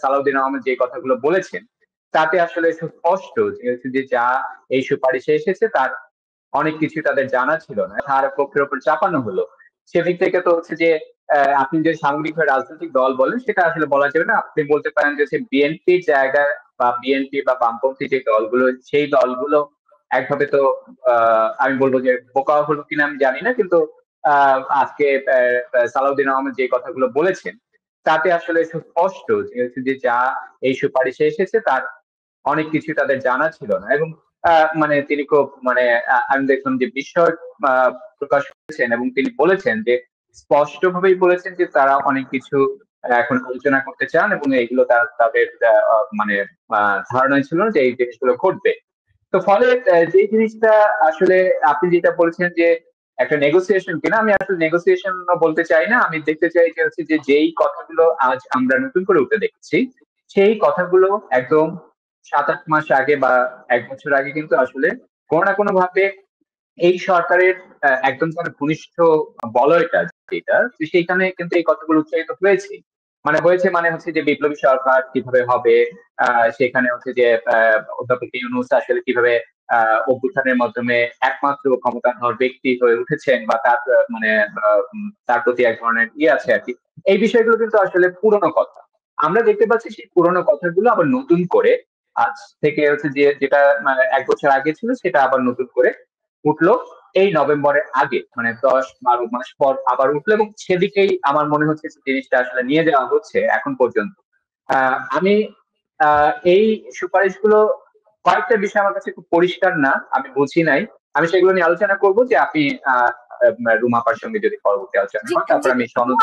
সালাউদ্দিন আহমেদ যে কথাগুলো বলেছেন তাতে আসলে সুস্পষ্ট যে যা এই সুপারিশে এসেছে তার অনেক কিছু তাদের জানা ছিল না, তার পক্ষের উপর চাপানো হলো। সেদিক থেকে তো হচ্ছে যে আপনি যে সামগ্রিক রাজনৈতিক দল বলেন সেটা আসলে বলা যাবে না। আপনি বলতে পারেন যে বিএনপির জায়গায় বা বিএনপি বা বামপন্থী যে দলগুলো সেই দলগুলো একভাবে তো আমি বলবো যে বোকা হলো কিনা আমি জানি না, কিন্তু আজকে সালাউদ্দিন আহমেদ যে কথাগুলো বলেছেন তাতে আসলে সুস্পষ্ট যে যা এই সুপারিশে এসেছে তার অনেক কিছু তাদের জানা ছিল না। এবং মানে তিনি খুব মানে আমি দেখলাম যে বিস্ময় প্রকাশ করেছেন এবং তিনি বলেছেন যে স্পষ্টভাবেই বলেছেন যে তারা অনেক কিছু এখন আলোচনা করতে চান এবং এইগুলো তাদের মানে ধারণায় ছিল না যে এই জিনিসগুলো ঘটবে। তো ফলে যে জিনিসটা আসলে আপনি যেটা বলছেন যে একটা নেগোসিয়েশন কিনা, আমি আসলে নেগোসিয়েশন বলতে চাই না, আমি দেখতে চাই যে হচ্ছে যে যেই কথাগুলো আজ আমরা নতুন করে উঠে দেখছি সেই কথাগুলো একদম 7-8 মাস আগে বা 1 বছর আগে কিন্তু আসলে কোনো না কোনো ভাবে এই সরকারের একদম যারা ঘনিষ্ঠ বলয়টা যেটা সেইখানে কিন্তু এই কথাগুলো উচ্চারিত হয়েছে। মানে হয়েছে মানে হচ্ছে যে বিপ্লবী সরকার কিভাবে হবে, সেখানে হচ্ছে যে অধ্যাপক ইউনূস আসলে কিভাবে অভ্যুত্থানের মাধ্যমে একমাত্র ক্ষমতাধর ব্যক্তি হয়ে উঠেছেন বা তার মানে তার প্রতি এক ধরনের আছে আর কি। এই বিষয়গুলো কিন্তু আসলে পুরনো কথা। আমরা দেখতে পাচ্ছি সেই পুরনো কথাগুলো আবার নতুন করে আজ থেকে হচ্ছে যে যেটা 1 বছর আগে ছিল সেটা আবার নতুন করে উঠলো এই নভেম্বরের আগে, মানে 10-12 মাস পর আবার উঠলো এবং সেদিকেই আমার মনে হচ্ছে যে জিনিসটা আসলে নিয়ে যাওয়া হচ্ছে এখন পর্যন্ত। আমি এই সুপারিশগুলো কয়েকটা বিষয় আমার কাছে খুব পরিষ্কার না, আমি বুঝি নাই। আমি সেগুলো নিয়ে আলোচনা করব যে আপনি রুমাপার সঙ্গে যদি পরবর্তী আলোচনা হয় তারপর আমি সনদ।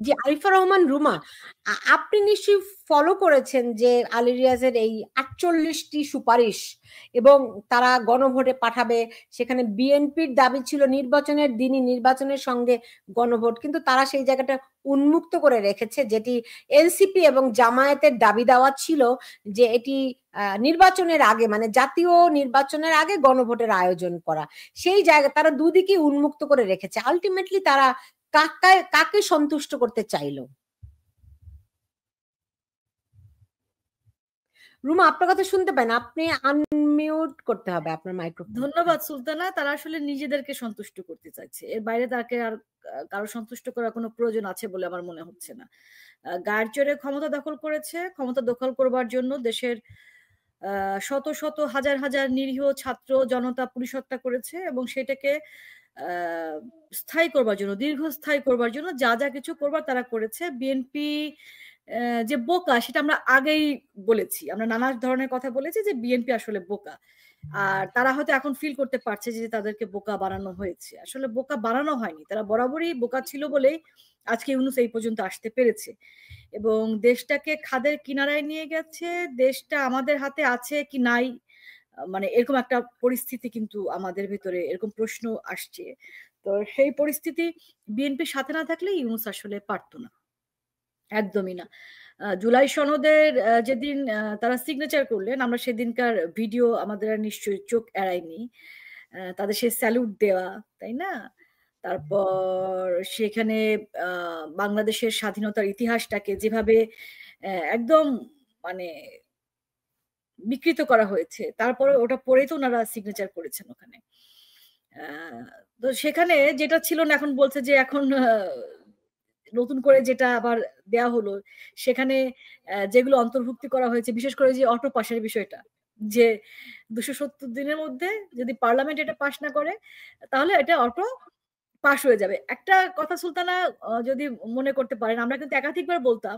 জি, আরিফা রহমান রুমা, আপনি নিশ্চয়ই ফলো করেছেন যে আলী রিয়াজের এই 48টি সুপারিশ এবং তারা গণভোটে পাঠাবে। সেখানে বিএনপির দাবি ছিল নির্বাচনের দিনই নির্বাচনের সঙ্গে গণভোট, কিন্তু তারা সেই জায়গাটা উন্মুক্ত করে রেখেছে, যেটি এনসিপি এবং জামায়াতের দাবি দেওয়া ছিল যে এটি নির্বাচনের আগে মানে জাতীয় নির্বাচনের আগে গণভোটের আয়োজন করা। সেই জায়গা তারা দুদিকেই উন্মুক্ত করে রেখেছে। আলটিমেটলি তারা কাকে সন্তুষ্ট করতে চাইলো? রুমা, আপনার কথা শুনতে পান, আপনি আনমিউট করতে হবে আপনার মাইক্রোফোন। ধন্যবাদ সুলতানা। তারা আসলে নিজেদেরকে সন্তুষ্ট করতে চাইছে, এর বাইরে তাকে আর কারো সন্তুষ্ট করার কোনো প্রয়োজন আছে বলে আমার মনে হচ্ছে না। গায়ের জোরে ক্ষমতা দখল করেছে। ক্ষমতা দখল করবার জন্য দেশের শত শত হাজার হাজার নিরীহ ছাত্র জনতা পুলিশ হত্যা করেছে এবং সেটাকে স্থায়ী করবার জন্য, দীর্ঘস্থায়ী করবার জন্য যা যা কিছু করবার তারা করেছে। বিএনপি যে বোকা সেটা আমরা আগেই বলেছি, আমরা নানা ধরনের কথা বলেছি যে বিএনপি আসলে বোকা, আর তারা হয়তো এখন ফিল করতে পারছে যে তাদেরকে বোকা বানানো হয়েছে। আসলে বোকা বানানো হয়নি, তারা বরাবরই বোকা ছিল বলেই আজকে ইউনূস এই পর্যন্ত আসতে পেরেছে এবং দেশটাকে খাদের কিনারায় নিয়ে গেছে। দেশটা আমাদের হাতে আছে কি নাই, মানে এরকম একটা পরিস্থিতি কিন্তু আমাদের ভিতরে এরকম প্রশ্ন আসছে। তো সেই পরিস্থিতি বিএনপির সাথে না থাকলে ইউনূস আসলে পারতো না, একদমই না। জুলাই সনদের যেদিন তারা সিগনেচার করলেন, আমরা সেদিনকার ভিডিও আমাদের নিশ্চয়ই চোখ এড়ায়নি। তাদের সে স্যালুট দেওয়া, তাই না? তারপর সেখানে বাংলাদেশের স্বাধীনতার ইতিহাসটাকে যেভাবে একদম মানে বিকৃত করা হয়েছে, তারপরে ওটা পড়েই তো ওনারা সিগনেচার করেছেন ওখানে। তো সেখানে যেটা ছিল না এখন বলছে যে এখন নতুন করে যেটা আবার দেয়া হলো সেখানে যেগুলো অন্তর্ভুক্তি করা হয়েছে, বিশেষ করে যে অটো পাসের বিষয়টা, যে 270 দিনের মধ্যে যদি পার্লামেন্ট এটা পাস না করে তাহলে এটা অটো পাস হয়ে যাবে। একটা কথা সুলতানা যদি মনে করতে পারেন, আমরা কিন্তু একাধিকবার বলতাম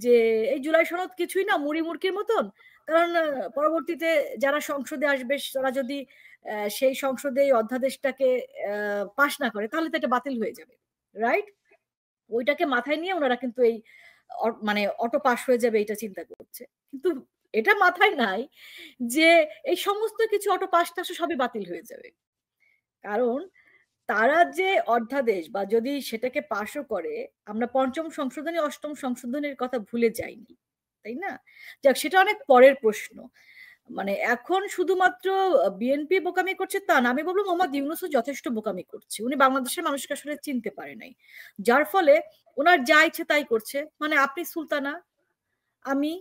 যে এই জুলাই সনদ কিছুই না, মুড়ি মুড়কির মতন। কারণ পরবর্তীতে যারা সংসদে আসবে তারা যদি সেই সংসদে এই অধ্যাদেশটাকে পাস না করে তাহলে তো এটা বাতিল হয়ে যাবে, রাইট? ওইটাকে মাথায় নিয়ে ওনারা কিন্তু এই মানে অটো পাস হয়ে যাবে এটা চিন্তা করছে, কিন্তু এটা মাথায় নাই যে এই সমস্ত কিছু অটো পাস টাস সবই বাতিল হয়ে যাবে। কারণ তারা যে অধ্যাদেশ বা যদি সেটাকে পাশও করে, আমরা পঞ্চম সংশোধনী অষ্টম সংশোধনীর কথা ভুলে যাইনি, তাই না? যাক, সেটা অনেক পরের প্রশ্ন। মানে এখন শুধুমাত্র বিএনপি বোকামি করছে তা না, আমি বলবো মোহাম্মদ ইউনূসও যথেষ্ট বোকামি করছে। উনি বাংলাদেশের মানুষকে আসলে চিনতে পারে নাই, যার ফলে ওনার যা ইচ্ছে তাই করছে। মানে আপনি সুলতানা, আমি,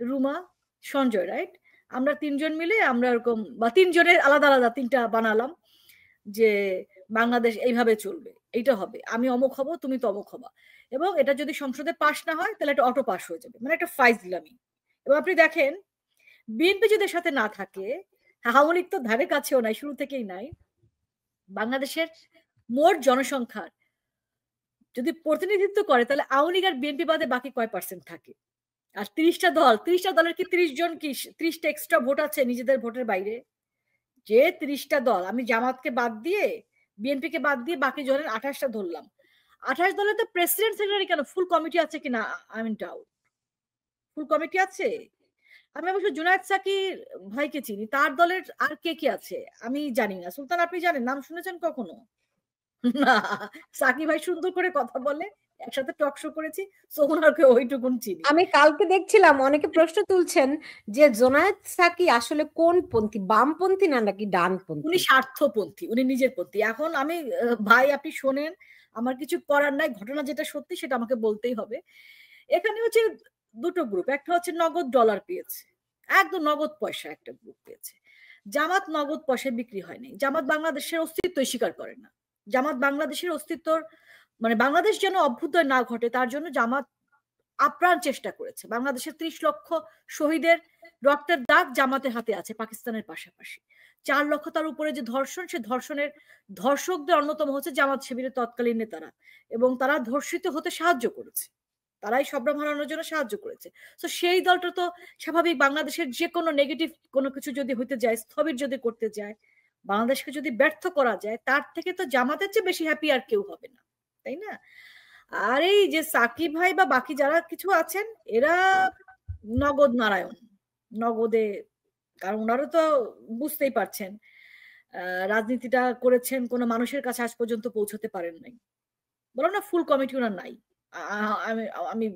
রুমা, সঞ্জয়, রাইট? আমরা তিনজন মিলে আমরা এরকম, বা তিনজনের আলাদা আলাদা তিনটা বানালাম যে বাংলাদেশ এইভাবে চলবে, এইটা হবে, আমি অমুক হব, তুমি তমুক হবা, এবং এটা যদি সংসদে পাশ না হয় তাহলে এটা অটো পাস হয়ে যাবে, মানে একটা ফাইজলামি। এবং আপনি দেখেন বিএনপি যদি এর সাথে না থাকে, আওয়ামী লীগ তো ধারে কাছেও নাই, শুরু থেকেই নাই, বাংলাদেশের মোট জনসংখ্যার যদি প্রতিনিধিত্ব করে তাহলে আওয়ামী লীগ আর বিএনপি বাদে বাকি কয় পার্সেন্ট থাকে? আর 30টা দলের কি 30 জন কি 30টা এক্সট্রা ভোট আছে নিজেদের ভোটের বাইরে? যে 30টা দল, আমি জামাতকে বাদ দিয়ে, বিএনপি কে বাদ দিয়ে বাকি জনের 28টা ধরলাম, 28 দলে তো প্রেসিডেন্ট সেক্রেটারি কেন, ফুল কমিটি আছে কিনা I mean doubt. Full committee আছে? আমি অবশ্য জুনায়েদ সাকির ভাইকে চিনি, তার দলের আর কে কে আছে আমি জানি না। সুলতান, আপনি জানেন, নাম শুনেছেন কখনো? না, সাকি ভাই সুন্দর করে কথা বলে, একসাথে টক শো করেছি, সো ওনাকে ওইটুকুন চিনি। আমি কালকে দেখছিলাম অনেকে প্রশ্ন তুলছেন যে জোনায়েদ সাকি আসলে কোন পন্থী, বামপন্থী না নাকি ডানপন্থী? উনি স্বার্থপন্থী, উনি নিজের পন্থী। এখন আমি ভাই আপনি শোনেন, আমার কিছু করার নাই, ঘটনা যেটা সত্যি সেটা আমাকে বলতেই হবে। এখানে হচ্ছে দুটো গ্রুপ, একটা হচ্ছে নগদ ডলার পেয়েছে, একদম নগদ পয়সা একটা গ্রুপ পেয়েছে। জামাত নগদ পয়সায় বিক্রি হয়নি, জামাত বাংলাদেশের অস্তিত্ব স্বীকার করে না। জামাত বাংলাদেশের অস্তিত্বর মানে বাংলাদেশ যেন অভ্যুদয় না ঘটে তার জন্য জামাত আপ্রাণ চেষ্টা করেছে। বাংলাদেশের 30 লক্ষ শহীদের রক্তের দাগ জামাতের হাতে আছে পাকিস্তানের পাশাপাশি। 4 লক্ষ তার উপরে যে ধর্ষণ, সে ধর্ষণের ধর্ষকদের অন্যতম হচ্ছে জামাত শিবিরের তৎকালীন নেতারা, এবং তারা ধর্ষিত হতে সাহায্য করেছে, তারাই সম্ভ্রম হারানোর জন্য সাহায্য করেছে। তো সেই দলটা তো স্বাভাবিক বাংলাদেশের যে কোনো নেগেটিভ কোনো কিছু যদি হইতে যায়, স্থবির যদি করতে যায়, বাংলাদেশকে যদি ব্যর্থ করা যায়, তার থেকে তো জামাতের চেয়ে বেশি হ্যাপি আর কেউ হবে না, তাই না? আর এই যে সাকিব ভাই বা বাকি যারা কিছু আছেন, এরা নগদ নারায়ণ, নগদে, কারণ ওনারা তো বুঝতেই পারছেন রাজনীতিটা করেছেন, কোনো মানুষের কাছে আজ পর্যন্ত পৌঁছতে পারেন নাই। বললাম না, ফুল কমিটি ওনার নাই, আমি আমি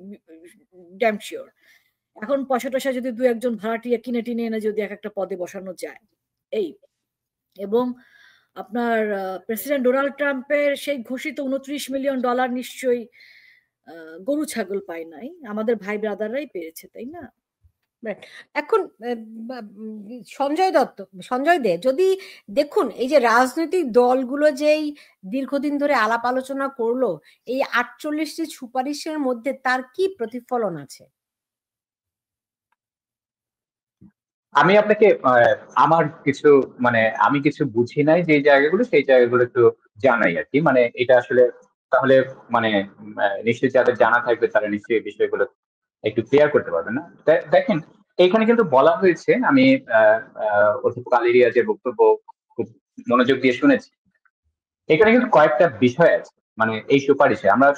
ড্যাম শিওর। এখন পয়সা টয়সা যদি দু একজন ভাড়াটিয়া কিনে টিনে এনে যদি এক একটা পদে বসানো যায়, এই, এবং আপনার প্রেসিডেন্ট ডোনাল্ড ট্রাম্পের সেই ঘোষিত $29 মিলিয়ন নিশ্চয়ই গরু ছাগল পায় নাই, আমাদের ভাই ব্রাদাররাই পেয়েছে, তাই না? এখন সঞ্জয় দে, যদি দেখুন এই যে রাজনৈতিক দলগুলো যেই দীর্ঘদিন ধরে আলাপ আলোচনা করলো, এই 48টি সুপারিশের মধ্যে তার কি প্রতিফলন আছে? আমি আপনাকে আমার কিছু মানে আমি কিছু বুঝি নাই যে জায়গাগুলো, সেই জায়গাগুলো একটু জানাই আর কি। মানে এটা আসলে তাহলে মানে নিশ্চয়ই যাদের জানা থাকবে তারা নিশ্চয়ই এই বিষয়গুলো একটু ক্লিয়ার করতে পারবেন না। দেখেন, এখানে কিন্তু বলা হয়েছে, আমি অধ্যাপক আলী রিয়াজের বক্তব্য খুব মনোযোগ দিয়ে শুনেছি। এখানে কিন্তু কয়েকটা বিষয় আছে, মানে এই সুপারিশে আমরা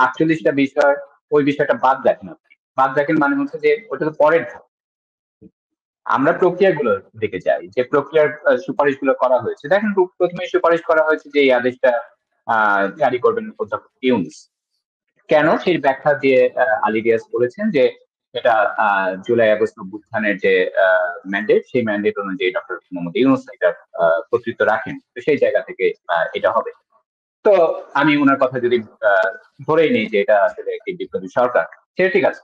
48টা বিষয়, ওই বিষয়টা বাদ দেখেন। আপনি বাদ দেখেন মানে হচ্ছে যে ওটা তো পরের ধাপ। আমরা প্রক্রিয়াগুলোর দিকে যাই, যে প্রক্রিয়ার সুপারিশগুলো করা হয়েছে। দেখেন, প্রথমে সুপারিশ করা হয়েছে যে এই আদেশটা জারি করবেন অধ্যাপক ইউনূস। কেন, সেই ব্যাখ্যা দিয়ে আলী রিয়াজ বলেছেন যে এটা জুলাই আগস্ট অভ্যুত্থানের যে ম্যান্ডেট, সেই ম্যান্ডেট অনুযায়ী ডক্টর মোহাম্মদ ইউনূস এটা কর্তৃত্ব রাখেন, তো সেই জায়গা থেকে এটা হবে। তো আমি ওনার কথা যদি ধরেই নিই যে এটা আসলে একটি বিপ্লবী সরকার, সেটা ঠিক আছে।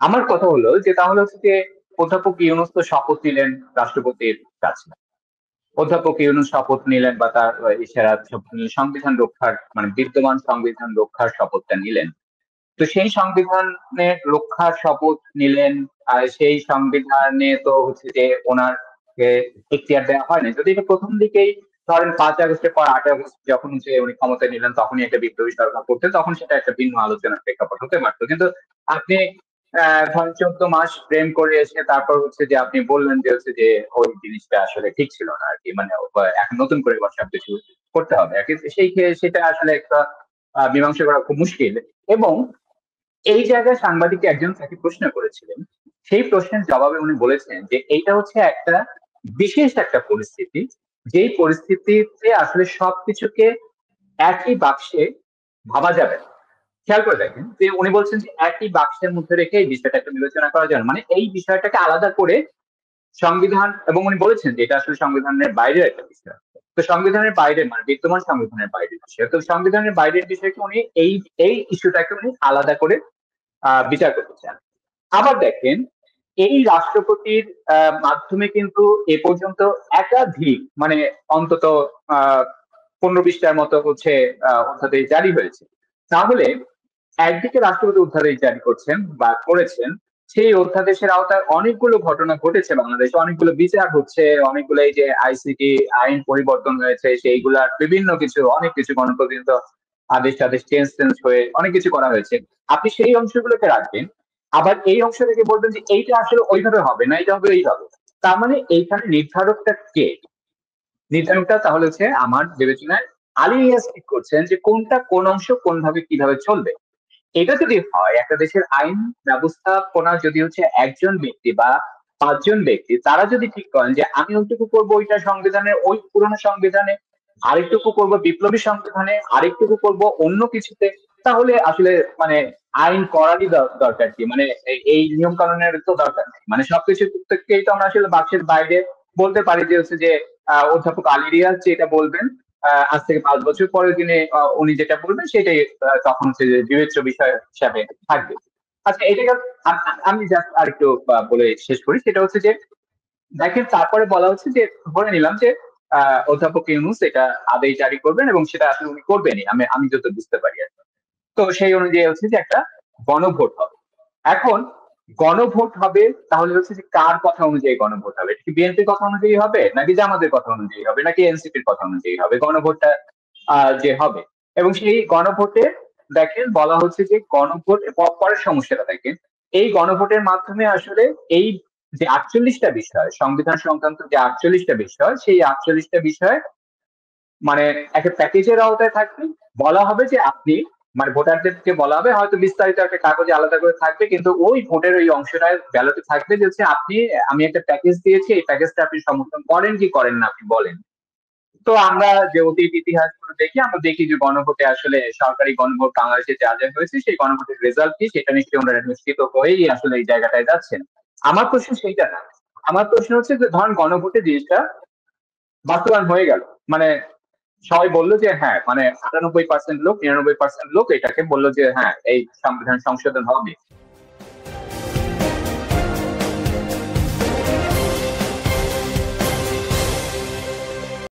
আমার কথা হলো যে তাহলে হচ্ছে যে অধ্যাপক ইউনূস তো শপথ নিলেন রাষ্ট্রপতির কাছে, অধ্যাপক ইউনূস শপথ নিলেন বা তার ইশারা সংবিধান রক্ষার, মানে বিদ্যমান সংবিধান রক্ষার শপথটা নিলেন। তো সেই সংবিধানের রক্ষার শপথ নিলেন, আর সেই সংবিধানে তো হচ্ছে যে ওনারকে এখতিয়ার দেওয়া হয়নি। যদি এটা প্রথম দিকেই ধরেন 5 আগস্টের পর 8 আগস্ট যখন হচ্ছে উনি ক্ষমতায় নিলেন তখনই একটা বিপ্লবী সরকার করতেন, তখন সেটা একটা ভিন্ন আলোচনার প্রেক্ষাপট হতে পারতো। কিন্তু আপনি ধরেন 14 মাস প্রেম করে এসে তারপর হচ্ছে যে আপনি বললেন যে হচ্ছে যে ওই জিনিসটা আসলে ঠিক ছিল না আর কি, মানে এখন নতুন করে সব কিছু করতে হবে আর কি। সেটা আসলে একটা মীমাংসা করা খুব মুশকিল। এবং এই জায়গায় সাংবাদিক একজন তাকে প্রশ্ন করেছিলেন, সেই প্রশ্নের জবাবে উনি বলেছেন যে এইটা হচ্ছে একটা বিশেষ একটা পরিস্থিতি, যেই পরিস্থিতিতে আসলে সবকিছুকে একই বাক্সে ভাবা যাবে না। খেয়াল করে দেখেন যে উনি বলছেন যে একই বাক্সের মধ্যে রেখে এই বিষয়টাকে বিবেচনা করা যাবে, মানে এই বিষয়টাকে আলাদা করে সংবিধান, এবং উনি বলেছেন যে এটা আসলে সংবিধানের বাইরের একটা বিষয়। তো সংবিধানের বাইরে মানে বিদ্যমান সংবিধানের বাইরের বিষয়, তো সংবিধানের বাইরের বিষয়কে উনি এই ইস্যুটাকে উনি আলাদা করে বিচার করতে চান। আবার দেখেন এই রাষ্ট্রপতির মাধ্যমে কিন্তু এ পর্যন্ত একাধিক মানে অন্তত 15-20টার মতো হচ্ছে অধ্যাদেশ জারি হয়েছে। তাহলে একদিকে রাষ্ট্রপতি অধ্যাদেশ জারি করছেন বা করেছেন, সেই অধ্যাদেশের আওতায় অনেকগুলো ঘটনা ঘটেছে বাংলাদেশে, অনেকগুলো বিচার হচ্ছে, অনেকগুলো এই যে আইসিটি আইন পরিবর্তন হয়েছে, সেইগুলার বিভিন্ন কিছু অনেক কিছু গণপ্রতিনিধিত্ব আদেশ টাদেশ চেঞ্জ হয়ে অনেক কিছু করা হয়েছে। আপনি সেই অংশগুলোকে রাখবেন, আবার এই অংশ থেকে বলবেন যে এইটা আসলে ওইভাবে হবে না, এটা হবে এইভাবে। তার মানে এইখানে নির্ধারকটা কে? নির্ধারকটা তাহলে হচ্ছে আমার বিবেচনায় আলী রিয়াজ ঠিক করছেন যে কোনটা কোন অংশ কোনভাবে কিভাবে চলবে। এটা যদি হয়, একটা দেশের আইন ব্যবস্থাপনা যদি হচ্ছে একজন ব্যক্তি বা 5জন ব্যক্তি, তারা যদি ঠিক করেন যে আমি ওইটুকু করবো ওইটা সংবিধানের ওই পুরনো সংবিধানে, আরেকটুকু করবো বিপ্লবী সংবিধানে, আরেকটুকু করবো অন্য কিছুতে, তাহলে আসলে মানে আইন করারই দরকার কি? মানে এই নিয়ম কানুনের তো দরকার নেই। মানে সবকিছু থেকেই তো আমরা আসলে বাক্সের বাইরে বলতে পারি যে হচ্ছে যে অধ্যাপক আলী রিয়াজ যেটা বলবেন আজ থেকে 5 বছর পরের দিনে উনি যেটা বলবেন সেটাই তখন হচ্ছে যে বিবেচ্য বিষয় হিসাবে থাকবে। আচ্ছা, এটাকে আমি জাস্ট আরেকটু বলে শেষ করি। সেটা হচ্ছে যে দেখেন তারপরে বলা হচ্ছে যে ধরে নিলাম যে অধ্যাপক ইউনূস এটা আদেশ জারি করবেন এবং সেটা আসলে উনি করবেনই, আমি যত বুঝতে পারি আর কি। তো সেই অনুযায়ী হচ্ছে যে একটা গণভোট হবে। এখন গণভোট হবে, তাহলে হচ্ছে যে কার কথা অনুযায়ী গণভোট হবে? এটা কি বিএনপির কথা অনুযায়ী হবে, নাকি জামাতের কথা অনুযায়ী হবে, নাকি এনসিপির কথা অনুযায়ী হবে গণভোটটা যে হবে? এবং সেই গণভোটে দেখেন বলা হচ্ছে যে গণভোট পরের সমস্যাটা দেখেন, এই গণভোটের মাধ্যমে আসলে এই যে 48টা বিষয় সংবিধান সংক্রান্ত যে 48টা বিষয়, সেই 48টা বিষয় মানে একটা প্যাকেজের আওতায় থাকবে। বলা হবে যে আপনি মানে ভোটারদেরকে বলা হবে, হয়তো বিস্তারিত একটা কাগজে আলাদা করে থাকবে, কিন্তু ওই ভোটের ওই অংশটায় ব্যালটে থাকবে যে হচ্ছে আমি একটা প্যাকেজ দিয়েছি, এই প্যাকেজটা আপনি সমর্থন করেন কি করেন না আপনি বলেন। তো আমরা যে অতীত ইতিহাসগুলো দেখি, আমরা দেখি যে গণভোটে আসলে সরকারি গণভোট বাংলাদেশে যা যা হয়েছে সেই গণভোটের রেজাল্ট কি সেটা নিশ্চয়ই আমরা নিশ্চিত হয়েই আসলে এই জায়গাটায় যাচ্ছেন। আমার প্রশ্ন সেইটা না, আমার প্রশ্ন হচ্ছে যে ধরেন গণভোটে জিনিসটা বাস্তবায়ন হয়ে গেল, মানে সবাই বললো যে হ্যাঁ, মানে 98% লোক 99% লোক এটাকে বললো যে হ্যাঁ এই সংবিধান সংশোধন হবে।